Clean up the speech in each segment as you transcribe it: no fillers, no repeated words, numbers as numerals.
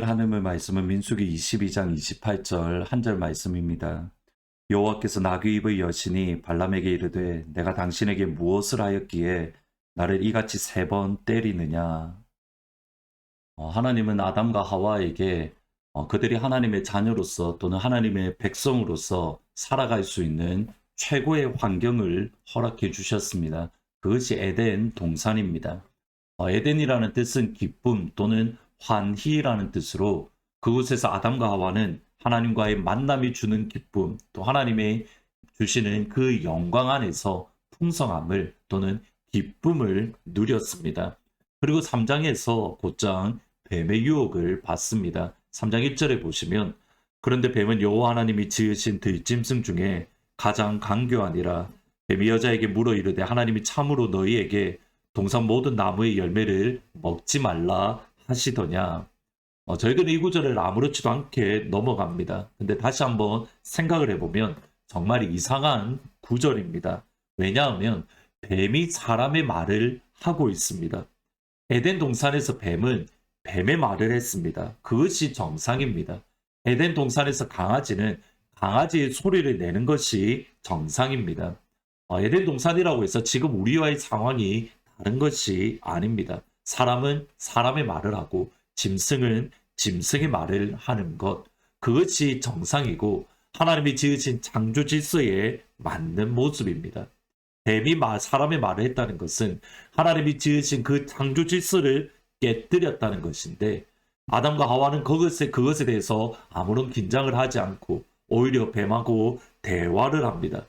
오늘 하늘의 말씀은 민수기 22장 28절 한 절 말씀입니다. 여호와께서 나귀 입의 여신이 발람에게 이르되 내가 당신에게 무엇을 하였기에 나를 이같이 3번 때리느냐. 하나님은 아담과 하와에게 그들이 하나님의 자녀로서 또는 하나님의 백성으로서 살아갈 수 있는 최고의 환경을 허락해 주셨습니다. 그것이 에덴 동산입니다. 에덴이라는 뜻은 기쁨 또는 환희라는 뜻으로 그곳에서 아담과 하와는 하나님과의 만남이 주는 기쁨 또 하나님의 주시는 그 영광 안에서 풍성함을 또는 기쁨을 누렸습니다. 그리고 3장에서 곧장 뱀의 유혹을 받습니다. 3장 1절에 보시면 그런데 뱀은 여호와 하나님이 지으신 들짐승 중에 가장 강교하니라. 뱀이 여자에게 물어 이르되 하나님이 참으로 너희에게 동산 모든 나무의 열매를 먹지 말라 하시더냐. 저희들은 이 구절을 아무렇지도 않게 넘어갑니다. 근데 다시 한번 생각을 해보면 정말 이상한 구절입니다. 왜냐하면 뱀이 사람의 말을 하고 있습니다. 에덴 동산에서 뱀은 뱀의 말을 했습니다. 그것이 정상입니다. 에덴 동산에서 강아지는 강아지의 소리를 내는 것이 정상입니다. 에덴 동산이라고 해서 지금 우리와의 상황이 다른 것이 아닙니다. 사람은 사람의 말을 하고 짐승은 짐승의 말을 하는 것, 그것이 정상이고 하나님이 지으신 창조 질서에 맞는 모습입니다. 뱀이 사람의 말을 했다는 것은 하나님이 지으신 그 창조 질서를 깨뜨렸다는 것인데 아담과 하와는 그것에 대해서 아무런 긴장을 하지 않고 오히려 뱀하고 대화를 합니다.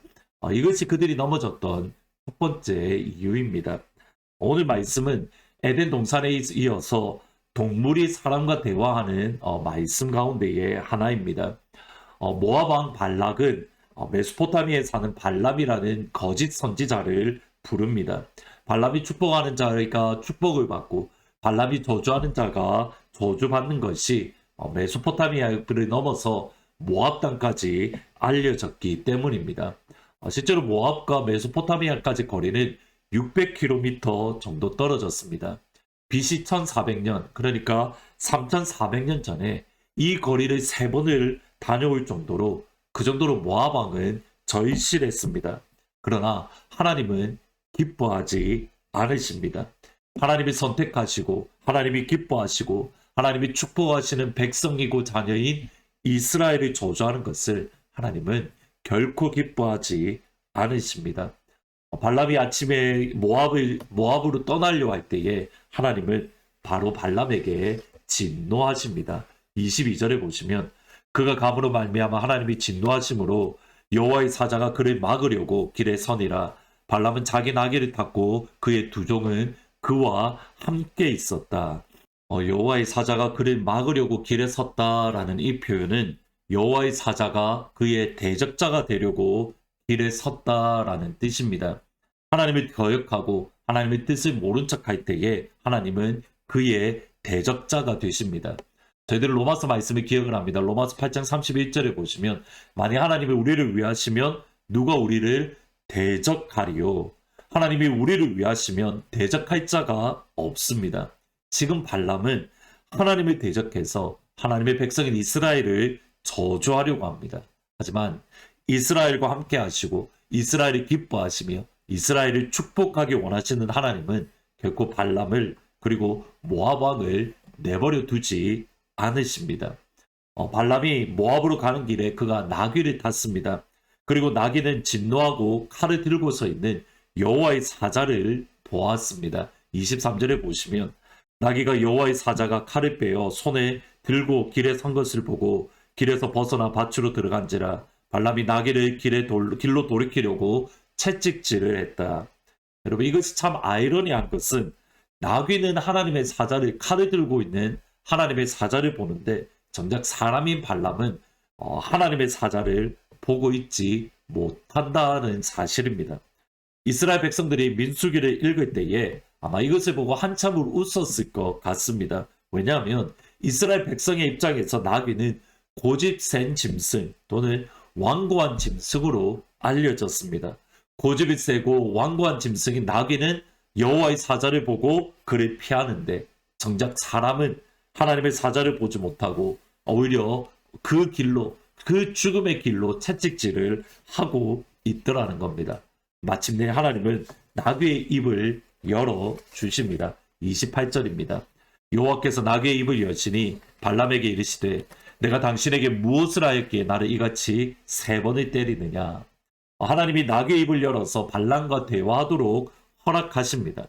이것이 그들이 넘어졌던 첫 번째 이유입니다. 오늘 말씀은 에덴 동산에 이어서 동물이 사람과 대화하는 말씀 가운데의 하나입니다. 모압 왕 발락은 메소포타미아에 사는 발람이라는 거짓 선지자를 부릅니다. 발람이 축복하는 자가 축복을 받고 발람이 저주하는 자가 저주받는 것이 메소포타미아를 넘어서 모압 땅까지 알려졌기 때문입니다. 실제로 모압과 메소포타미아까지 거리는 600km 정도 떨어졌습니다. BC 1400년, 그러니까 3400년 전에 이 거리를 3번을 다녀올 정도로 그 정도로 모압 왕은 절실했습니다. 그러나 하나님은 기뻐하지 않으십니다. 하나님이 선택하시고 하나님이 기뻐하시고 하나님이 축복하시는 백성이고 자녀인 이스라엘을 저주하는 것을 하나님은 결코 기뻐하지 않으십니다. 발람이 아침에 모압으로 떠나려 할 때에 하나님은 바로 발람에게 진노하십니다. 22절에 보시면 그가 감으로 말미암아 하나님이 진노하심으로 여호와의 사자가 그를 막으려고 길에 서니라. 발람은 자기 나귀를 탔고 그의 두 종은 그와 함께 있었다. 여호와의 사자가 그를 막으려고 길에 섰다라는 이 표현은 여호와의 사자가 그의 대적자가 되려고 길에 섰다라는 뜻입니다. 하나님을 거역하고 하나님의 뜻을 모른 척할 때에 하나님은 그의 대적자가 되십니다. 저희들 로마서 말씀을 기억을 합니다. 로마서 8장 31절에 보시면 만약 하나님이 우리를 위하시면 누가 우리를 대적하리요. 하나님이 우리를 위하시면 대적할 자가 없습니다. 지금 발람은 하나님을 대적해서 하나님의 백성인 이스라엘을 저주하려고 합니다. 하지만 이스라엘과 함께 하시고 이스라엘을 기뻐하시며 이스라엘을 축복하기 원하시는 하나님은 결코 발람을 그리고 모압 왕을 내버려 두지 않으십니다. 발람이 모압으로 가는 길에 그가 나귀를 탔습니다. 그리고 나귀는 진노하고 칼을 들고서 있는 여호와의 사자를 보았습니다. 23절에 보시면 나귀가 여호와의 사자가 칼을 빼어 손에 들고 길에 선 것을 보고 길에서 벗어나 밭으로 들어간지라. 발람이 나귀를 길로 돌이키려고 채찍질을 했다. 여러분, 이것이 참 아이러니한 것은 나귀는 하나님의 사자를 칼을 들고 있는 하나님의 사자를 보는데 정작 사람인 발람은 하나님의 사자를 보고 있지 못한다는 사실입니다. 이스라엘 백성들이 민수기를 읽을 때에 아마 이것을 보고 한참을 웃었을 것 같습니다. 왜냐하면 이스라엘 백성의 입장에서 나귀는 고집 센 짐승 또는 완고한 짐승으로 알려졌습니다. 고집이 세고 완고한 짐승인 나귀는 여호와의 사자를 보고 그를 피하는데 정작 사람은 하나님의 사자를 보지 못하고 오히려 그 길로, 그 죽음의 길로 채찍질을 하고 있더라는 겁니다. 마침내 하나님은 나귀의 입을 열어 주십니다. 28절입니다. 여호와께서 나귀의 입을 여시니 발람에게 이르시되 내가 당신에게 무엇을 하였기에 나를 이같이 3번을 때리느냐. 하나님이 나귀의 입을 열어서 발람과 대화하도록 허락하십니다.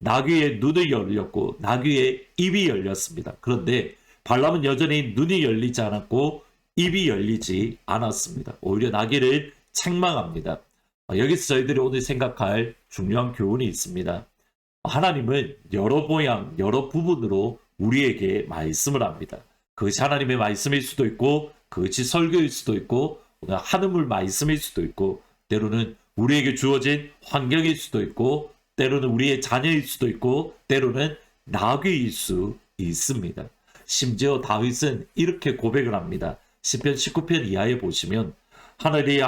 나귀의 눈을 열렸고 나귀의 입이 열렸습니다. 그런데 발람은 여전히 눈이 열리지 않았고 입이 열리지 않았습니다. 오히려 나귀를 책망합니다. 여기서 저희들이 오늘 생각할 중요한 교훈이 있습니다. 하나님은 여러 모양, 여러 부분으로 우리에게 말씀을 합니다. 그것이 하나님의 말씀일 수도 있고 그것이 설교일 수도 있고 하늘물 말씀일 수도 있고 때로는 우리에게 주어진 환경일 수도 있고 때로는 우리의 자녀일 수도 있고 때로는 나귀일 수 있습니다. 심지어 다윗은 이렇게 고백을 합니다. 시편 19편 이하에 보시면 하늘이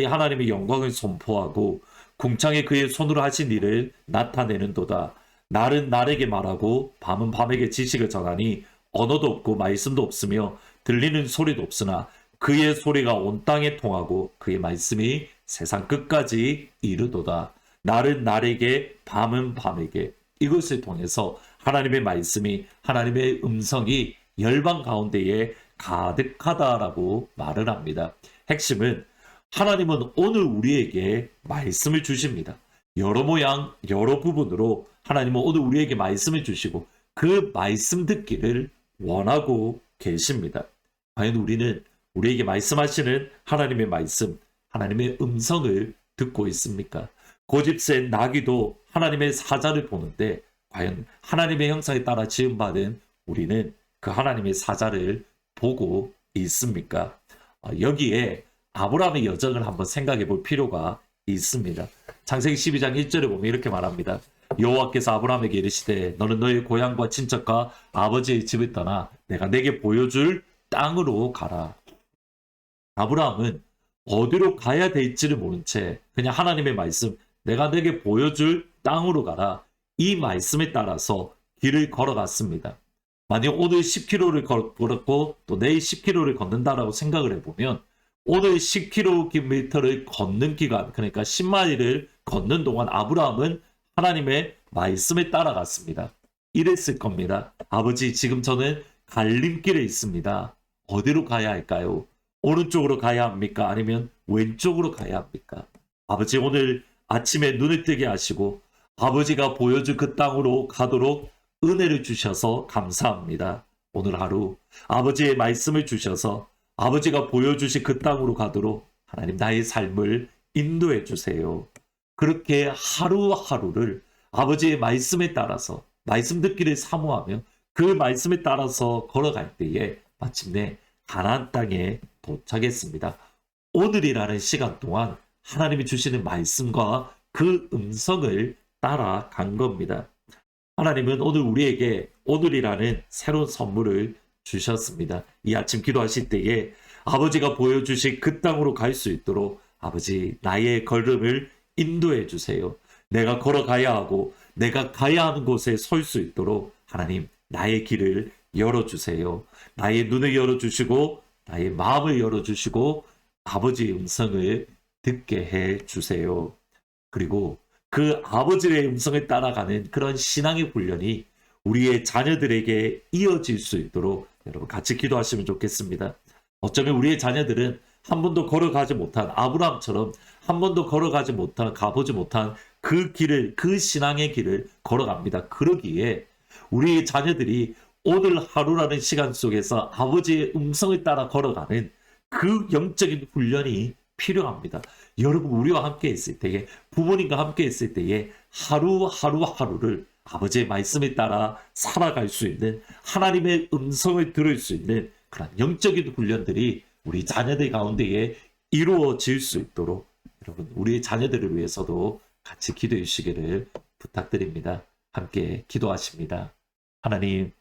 하나님의 영광을 선포하고 궁창에 그의 손으로 하신 일을 나타내는도다. 날은 날에게 말하고 밤은 밤에게 지식을 전하니 언어도 없고 말씀도 없으며 들리는 소리도 없으나 그의 소리가 온 땅에 통하고 그의 말씀이 세상 끝까지 이르도다. 날은 날에게 밤은 밤에게. 이것을 통해서 하나님의 말씀이, 하나님의 음성이 열방 가운데에 가득하다라고 말을 합니다. 핵심은 하나님은 오늘 우리에게 말씀을 주십니다. 여러 모양 여러 부분으로 하나님은 오늘 우리에게 말씀을 주시고 그 말씀 듣기를 원하고 계십니다. 과연 우리는 우리에게 말씀하시는 하나님의 말씀, 하나님의 음성을 듣고 있습니까? 고집센 나귀도 하나님의 사자를 보는데 과연 하나님의 형상에 따라 지음받은 우리는 그 하나님의 사자를 보고 있습니까? 여기에 아브라함의 여정을 한번 생각해 볼 필요가 있습니다. 창세기 12장 1절에 보면 이렇게 말합니다. 여호와께서 아브라함에게 이르시되 너는 너의 고향과 친척과 아버지의 집을 떠나 내가 내게 보여줄 땅으로 가라. 아브라함은 어디로 가야 될지를 모른 채 그냥 하나님의 말씀, 내가 내게 보여줄 땅으로 가라. 이 말씀에 따라서 길을 걸어갔습니다. 만약 오늘 10km를 걸었고 또 내일 10km를 걷는다라고 생각을 해보면 오늘 10km를 걷는 기간, 그러니까 10마일을 걷는 동안 아브라함은 하나님의 말씀에 따라갔습니다. 이랬을 겁니다. 아버지, 지금 저는 갈림길에 있습니다. 어디로 가야 할까요? 오른쪽으로 가야 합니까? 아니면 왼쪽으로 가야 합니까? 아버지, 오늘 아침에 눈을 뜨게 하시고 아버지가 보여준 그 땅으로 가도록 은혜를 주셔서 감사합니다. 오늘 하루 아버지의 말씀을 주셔서 아버지가 보여주신 그 땅으로 가도록 하나님 나의 삶을 인도해 주세요. 그렇게 하루하루를 아버지의 말씀에 따라서 말씀 듣기를 사모하며 그 말씀에 따라서 걸어갈 때에 마침내 가나안 땅에 도착했습니다. 오늘이라는 시간 동안 하나님이 주시는 말씀과 그 음성을 따라간 겁니다. 하나님은 오늘 우리에게 오늘이라는 새로운 선물을 주셨습니다. 이 아침 기도하실 때에 아버지가 보여주신 그 땅으로 갈 수 있도록 아버지 나의 걸음을 인도해 주세요. 내가 걸어가야 하고 내가 가야 하는 곳에 설 수 있도록 하나님 나의 길을 열어주세요. 나의 눈을 열어주시고 나의 마음을 열어주시고 아버지의 음성을 듣게 해주세요. 그리고 그 아버지의 음성을 따라가는 그런 신앙의 훈련이 우리의 자녀들에게 이어질 수 있도록 여러분 같이 기도하시면 좋겠습니다. 어쩌면 우리의 자녀들은 한 번도 걸어가지 못한 아브라함처럼 한 번도 걸어가지 못한 가보지 못한 그 길을 그 신앙의 길을 걸어갑니다. 그러기에 우리의 자녀들이 오늘 하루라는 시간 속에서 아버지의 음성을 따라 걸어가는 그 영적인 훈련이 필요합니다. 여러분 우리와 함께 있을 때에 부모님과 함께 있을 때에 하루하루를 아버지의 말씀에 따라 살아갈 수 있는 하나님의 음성을 들을 수 있는 그런 영적인 훈련들이 우리 자녀들 가운데에 이루어질 수 있도록 여러분 우리의 자녀들을 위해서도 같이 기도해 주시기를 부탁드립니다. 함께 기도하십니다. 하나님은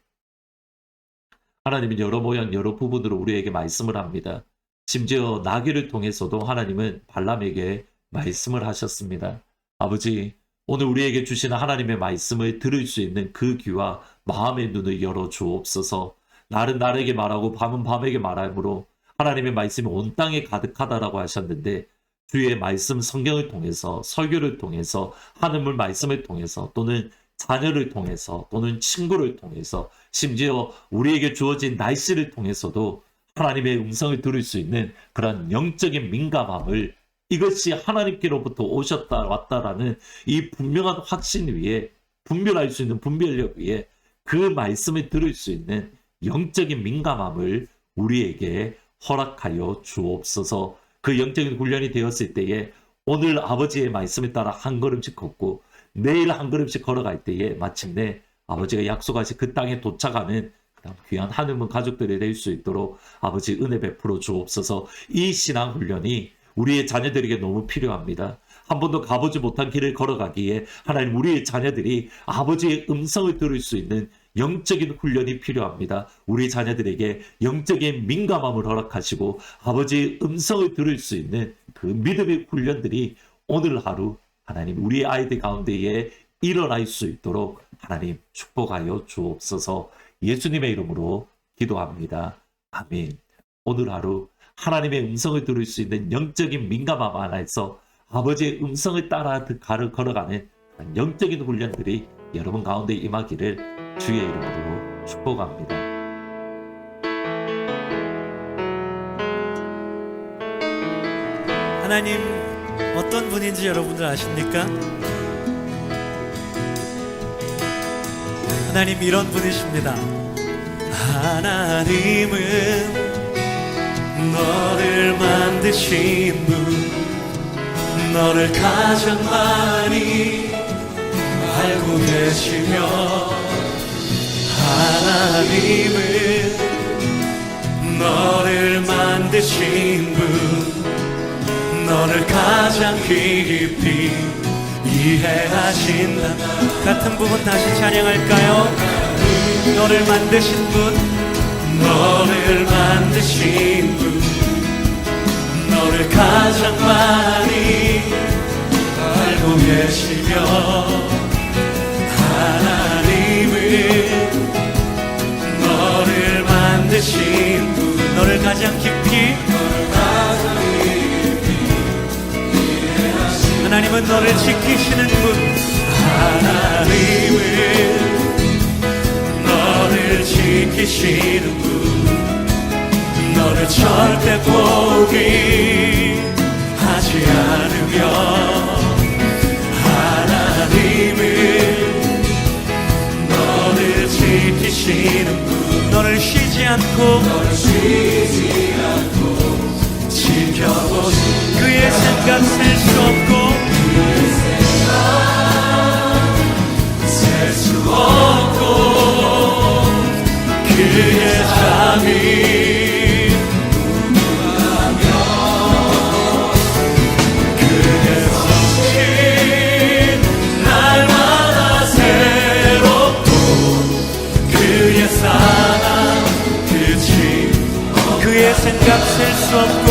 여러 모양 여러 부분으로 우리에게 말씀을 합니다. 심지어 나귀를 통해서도 하나님은 발람에게 말씀을 하셨습니다. 아버지, 오늘 우리에게 주시는 하나님의 말씀을 들을 수 있는 그 귀와 마음의 눈을 열어 주옵소서. 날은 날에게 말하고 밤은 밤에게 말하므로 하나님의 말씀이 온 땅에 가득하다라고 하셨는데, 주의 말씀 성경을 통해서, 설교를 통해서, 하늘물 말씀을 통해서, 또는 자녀를 통해서, 또는 친구를 통해서, 심지어 우리에게 주어진 날씨를 통해서도 하나님의 음성을 들을 수 있는 그런 영적인 민감함을, 이것이 하나님께로부터 오셨다 왔다라는 이 분명한 확신 위에, 분별할 수 있는 분별력 위에 그 말씀을 들을 수 있는 영적인 민감함을 우리에게 허락하여 주옵소서. 그 영적인 훈련이 되었을 때에 오늘 아버지의 말씀에 따라 한 걸음씩 걷고 내일 한 걸음씩 걸어갈 때에 마침내 아버지가 약속하신 그 땅에 도착하는 귀한 하늘문 가족들이 될 수 있도록 아버지 은혜 베풀어 주옵소서. 이 신앙 훈련이 우리의 자녀들에게 너무 필요합니다. 한 번도 가보지 못한 길을 걸어가기에 하나님, 우리의 자녀들이 아버지의 음성을 들을 수 있는 영적인 훈련이 필요합니다. 우리 자녀들에게 영적인 민감함을 허락하시고 아버지의 음성을 들을 수 있는 그 믿음의 훈련들이 오늘 하루 하나님 우리 아이들 가운데에 일어날 수 있도록 하나님 축복하여 주옵소서. 예수님의 이름으로 기도합니다. 아멘. 오늘 하루 하나님의 음성을 들을 수 있는 영적인 민감함 안에서 아버지의 음성을 따라 걸어가는 영적인 훈련들이 여러분 가운데 임하기를 주의 이름으로 축복합니다. 하나님 어떤 분인지 여러분들 아십니까? 하나님 이런 분이십니다. 하나님은 너를 만드신 분, 너를 가장 많이 알고 계시며, 하나님은 너를 만드신 분, 너를 가장 깊이 이해하신다. 같은 부분 다시 찬양할까요? 너를 만드신 분, 너를 만드신 분, 너를 가장 많이 알고 계시며, 하나님은 너를 만드신 분, 너를 가장 깊이 하나님은 너를 지키시는 분, 하나님은 너를 지키시는 분, 너를 절대 포기하지 않으며, 하나님은 너를 지키시는 분, 너를 쉬지 않고 지켜보시, 그의 생각 셀 수 없고 셀 수 없고 그의 잠이 그의 성실 날마다 새롭고 그의 사랑 끝이 그의 생각 셀 수 없고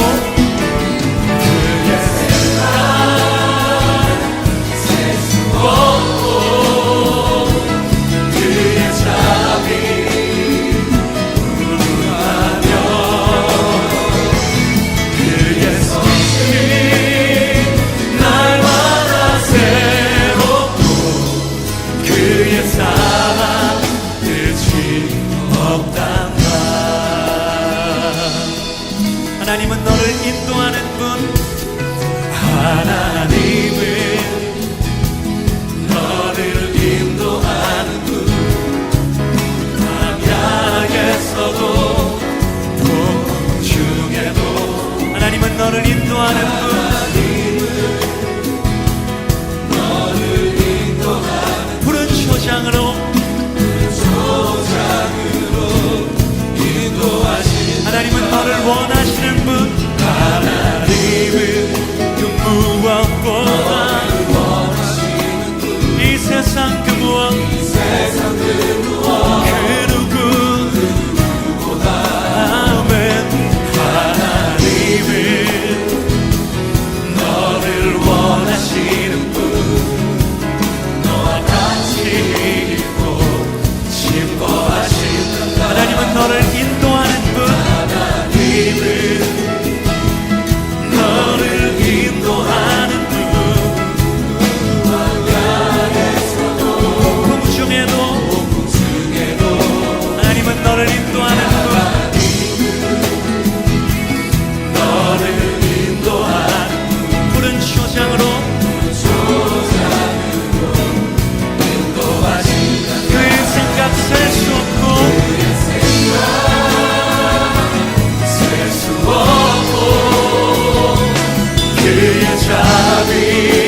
하나님은 너를 나비